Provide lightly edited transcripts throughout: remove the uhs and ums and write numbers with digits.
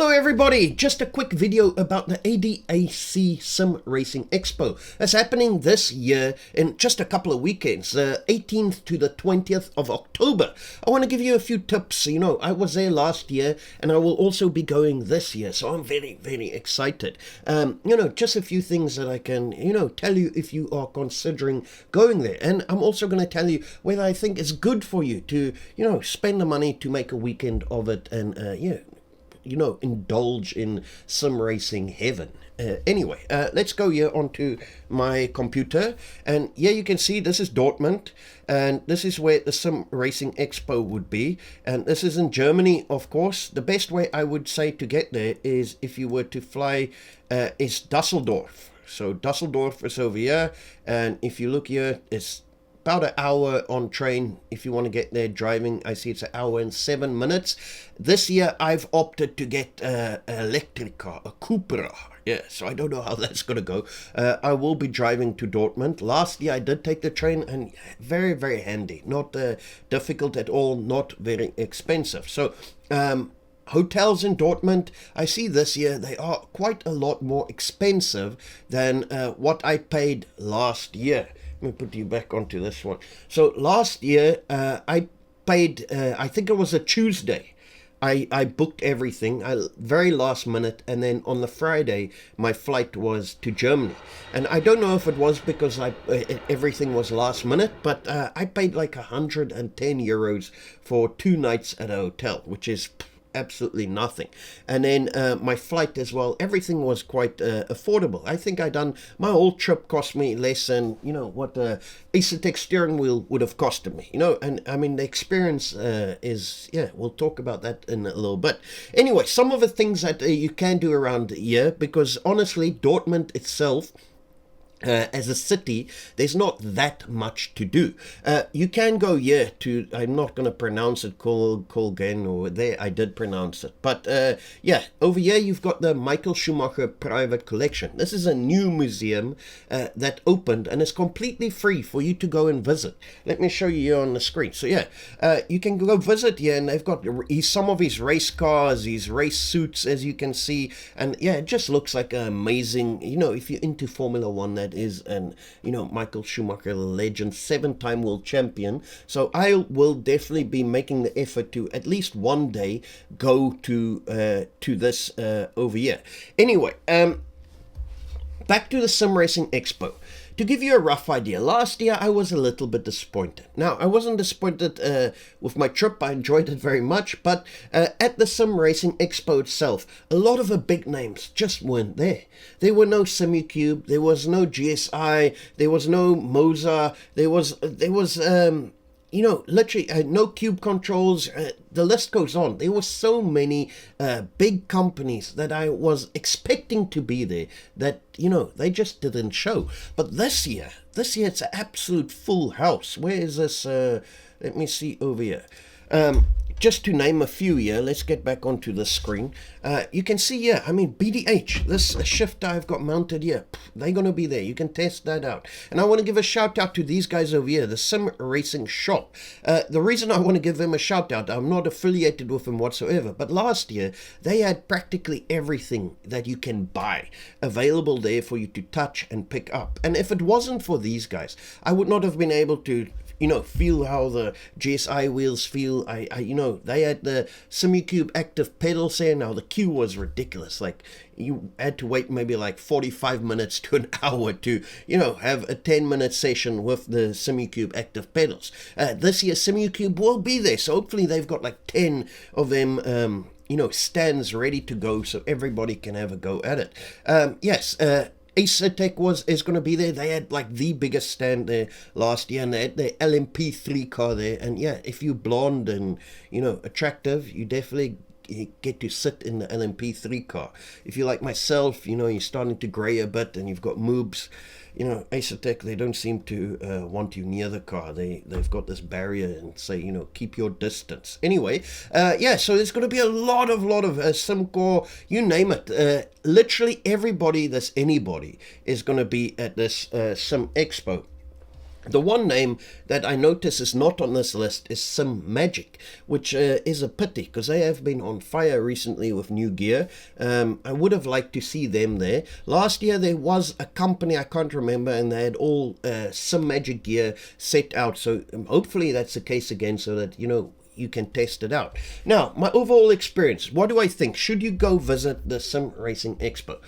Hello everybody, just a quick video about the ADAC Sim Racing Expo. That's happening this year in just a couple of weekends, the 18th to the 20th of October. I want to give you a few tips. I was there last year and I will also be going this year, so I'm very, very excited. Just a few things that I can, tell you if you are considering going there. And I'm also going to tell you whether I think it's good for you to, spend the money to make a weekend of it and, indulge in sim racing heaven. Anyway, let's go here onto my computer, and here you can see this is Dortmund, and this is where the Sim Racing Expo would be, and this is in Germany, of course. The best way I would say to get there is if you were to fly is Dusseldorf. So Dusseldorf is over here, and if you look here, it's about an hour on train if you want to get there driving. I see it's an hour and 7 minutes. This year I've opted to get an electric car, a Cupra. Yeah, so I don't know how that's going to go. I will be driving to Dortmund. Last year I did take the train, and very, very handy. Not difficult at all, not very expensive. So hotels in Dortmund, I see this year they are quite a lot more expensive than what I paid last year. Let me put you back onto this one. So last year, I paid, I think it was a Tuesday. I booked everything, very last minute, and then on the Friday, my flight was to Germany. And I don't know if it was because everything was last minute, but I paid like 110 euros for 2 nights at a hotel, which is absolutely nothing. And then my flight as well, everything was quite affordable. I think my whole trip cost me less than what the ADAC steering wheel would have costed me, and I mean the experience we'll talk about that in a little bit. Anyway, some of the things that you can do around here, because honestly Dortmund itself, as a city, there's not that much to do. You can go here to, I'm not going to pronounce it, Kolgen, or there I did pronounce it. But over here you've got the Michael Schumacher Private Collection. This is a new museum that opened, and it's completely free for you to go and visit. Let me show you here on the screen. So you can go visit here, and they've got some of his race cars, his race suits, as you can see. And it just looks like an amazing, if you're into Formula One, that is, and Michael Schumacher, the legend, 7-time world champion. So I will definitely be making the effort to at least one day go to this over here. Anyway, back to the Sim Racing Expo. To give you a rough idea, last year I was a little bit disappointed. Now, I wasn't disappointed with my trip. I enjoyed it very much. But at the Sim Racing Expo itself, a lot of the big names just weren't there. There were no SimuCube. There was no GSI. There was no Moza. There was literally no cube controls. The list goes on. There were so many big companies that I was expecting to be there that, they just didn't show. But this year it's an absolute full house. Where is this? Let me see over here. Just to name a few here, let's get back onto the screen. You can see here, BDH, this shifter I've got mounted here, they're going to be there. You can test that out. And I want to give a shout out to these guys over here, the Sim Racing Shop. The reason I want to give them a shout out, I'm not affiliated with them whatsoever, but last year they had practically everything that you can buy available there for you to touch and pick up. And if it wasn't for these guys, I would not have been able to feel how the GSI wheels feel. They had the SimuCube active pedals there. Now the queue was ridiculous. Like, you had to wait maybe like 45 minutes to an hour to, have a 10-minute session with the SimuCube active pedals. This year SimuCube will be there, so hopefully they've got like 10 of them, stands ready to go, so everybody can have a go at it. ADAC is going to be there. They had like the biggest stand there last year, and they had their LMP3 car there. And if you're blonde and attractive, you definitely get to sit in the LMP3 car. If you're like myself, you're starting to grey a bit and you've got moobs, ADAC, they don't seem to want you near the car. They've got this barrier and say, keep your distance. Anyway, so there's going to be a lot of SimCore, you name it. Literally everybody that's anybody is going to be at this Sim Expo. The one name that I notice is not on this list is Sim Magic, which is a pity because they have been on fire recently with new gear. I would have liked to see them there. Last year there was a company, I can't remember, and they had all Sim Magic gear set out. So hopefully that's the case again so that, you can test it out. Now, my overall experience, what do I think? Should you go visit the Sim Racing Expo?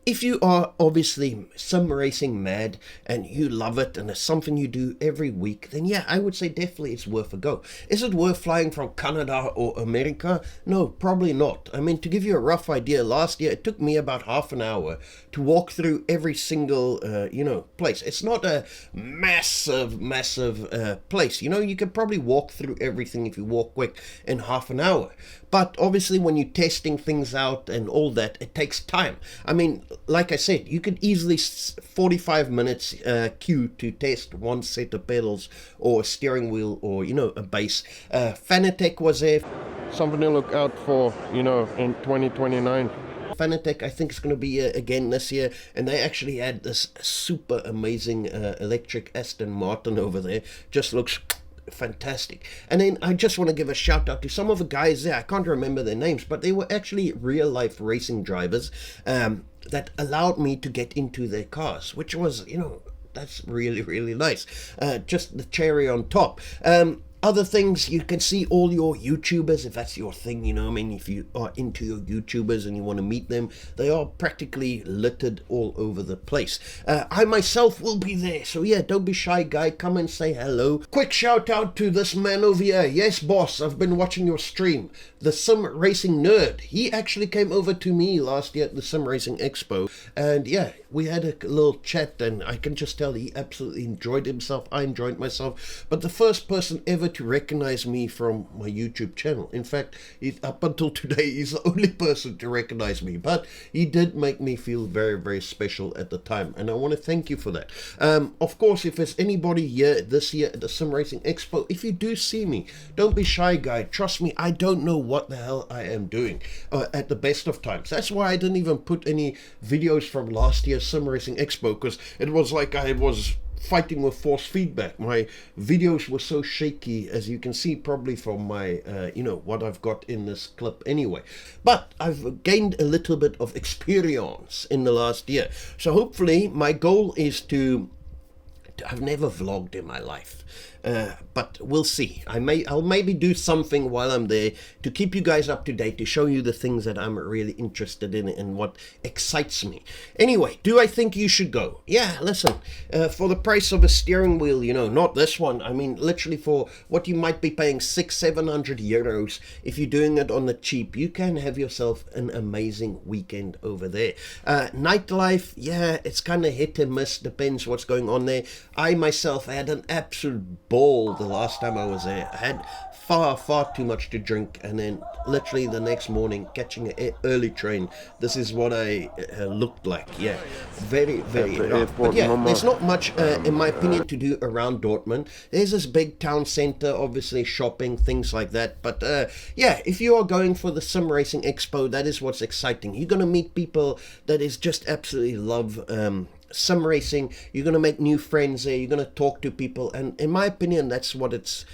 If you are obviously sim racing mad and you love it and it's something you do every week, then yeah, I would say definitely it's worth a go. Is it worth flying from Canada or America? No, probably not. I mean, to give you a rough idea, last year it took me about half an hour to walk through every single, place. It's not a massive place. You could probably walk through everything if you walk quick in half an hour. But obviously when you're testing things out and all that, it takes time. I mean, like I said, you could easily 45 minutes queue to test one set of pedals or a steering wheel or, a base. Fanatec was there. Something to look out for, in 2029. Fanatec, I think, is going to be again this year, and they actually had this super amazing electric Aston Martin over there. Just looks fantastic. And then I just want to give a shout out to some of the guys there. I can't remember their names, but they were actually real life racing drivers that allowed me to get into their cars, which was, that's really, really nice. Just the cherry on top. Other things, you can see all your YouTubers, if that's your thing, if you are into your YouTubers and you want to meet them, they are practically littered all over the place. I myself will be there, so yeah, don't be shy, guy, come and say hello. Quick shout out to this man over here. Yes, boss, I've been watching your stream. The Sim Racing Nerd. He actually came over to me last year at the Sim Racing Expo, and yeah, we had a little chat, and I can just tell he absolutely enjoyed himself. I enjoyed myself, but the first person ever to recognize me from my YouTube channel. In fact, up until today, he's the only person to recognize me, but he did make me feel very, very special at the time, and I want to thank you for that. Of course, if there's anybody here this year at the Sim Racing Expo, if you do see me, don't be shy, guy. Trust me, I don't know what the hell I am doing at the best of times. That's why I didn't even put any videos from last year's Sim Racing Expo, because it was like I was fighting with force feedback. My videos were so shaky, as you can see probably from my what I've got in this clip anyway. But I've gained a little bit of experience in the last year, so hopefully my goal is to I've never vlogged in my life, but we'll see. I'll maybe do something while I'm there to keep you guys up to date, to show you the things that I'm really interested in and what excites me. Anyway, do I think you should go? Yeah, listen, for the price of a steering wheel, not this one. I mean, literally for what you might be paying 600-700 euros, if you're doing it on the cheap, you can have yourself an amazing weekend over there. Nightlife, yeah, it's kind of hit and miss, depends what's going on there. I myself had an absolute ball the last time I was there. I had far too much to drink, and then literally the next morning catching an early train. This is what I looked like. Yeah, very rough. But yeah, there's not much in my opinion to do around Dortmund. There's this big town center, obviously shopping, things like that. But yeah, if you are going for the Sim Racing Expo, that is what's exciting. You're gonna meet people that is just absolutely love sim racing. You're going to make new friends there, you're going to talk to people, and in my opinion that's what it's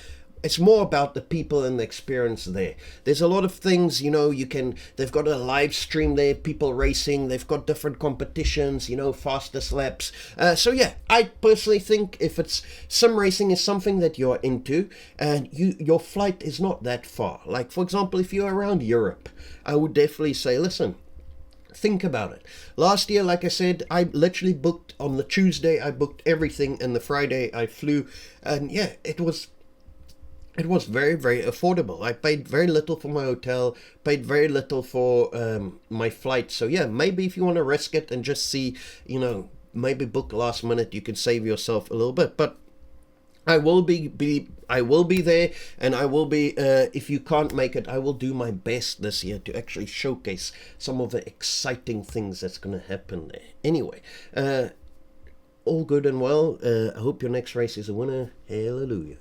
more about, the people and the experience there. There's a lot of things, they've got a live stream there, people racing, they've got different competitions, fastest laps. So yeah, I personally think if it's sim racing is something that you're into and your flight is not that far, like for example if you're around Europe, I would definitely say, listen, think about it. Last year, like I said, I literally booked on the Tuesday, I booked everything, and the Friday I flew, and yeah, it was very, very affordable. I paid very little for my hotel, paid very little for my flight. So yeah, maybe if you want to risk it and just see, maybe book last minute, you can save yourself a little bit. But I will be there, and I will be, if you can't make it, I will do my best this year to actually showcase some of the exciting things that's going to happen there. Anyway, all good and well. I hope your next race is a winner. Hallelujah.